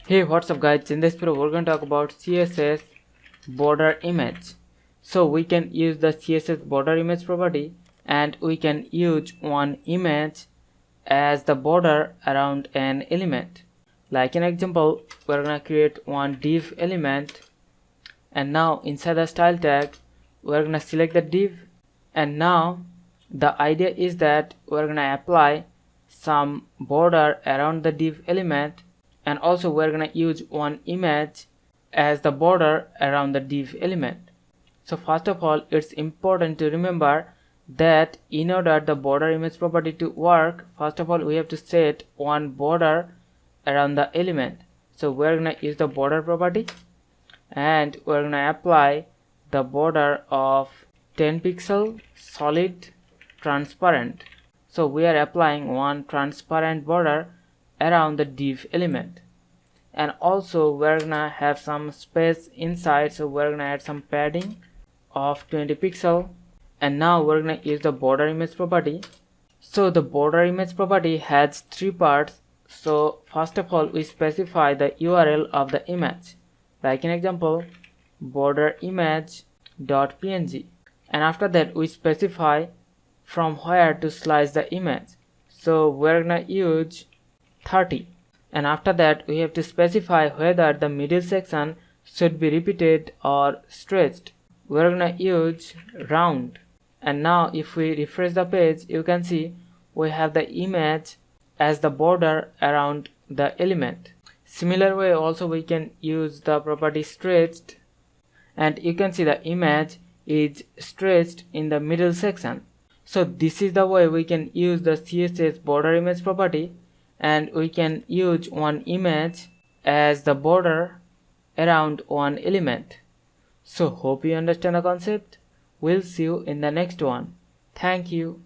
Hey, what's up guys? In this video we're going to talk about CSS Border Image. So we can use the CSS Border Image property and we can use one image as the border around an element. Like an example, we're going to create one div element, and now inside the style tag we're going to select the div, and now the idea is that we're going to apply some border around the div element, and also we're going to use one image as the border around the div element. So first of all, it's important to remember that in order the border image property to work, first of all we have to set one border around the element. So we're going to use the border property and we're going to apply the border of 10 pixel solid transparent. So we are applying one transparent border around the div element, and also we're gonna have some space inside, so we're gonna add some padding of 20 pixel. And now we're gonna use the border image property. So the border image property has three parts. So first of all we specify the URL of the image, like an example border image.png, and after that we specify from where to slice the image. So we're gonna use 30, and after that we have to specify whether the middle section should be repeated or stretched. We're gonna use round, and now if we refresh the page you can see we have the image as the border around the element. Similar way also we can use the property stretched, and you can see the image is stretched in the middle section. So this is the way we can use the CSS border image property, and we can use one image as the border around one element. So hope you understand the concept. We'll see you in the next one. Thank you.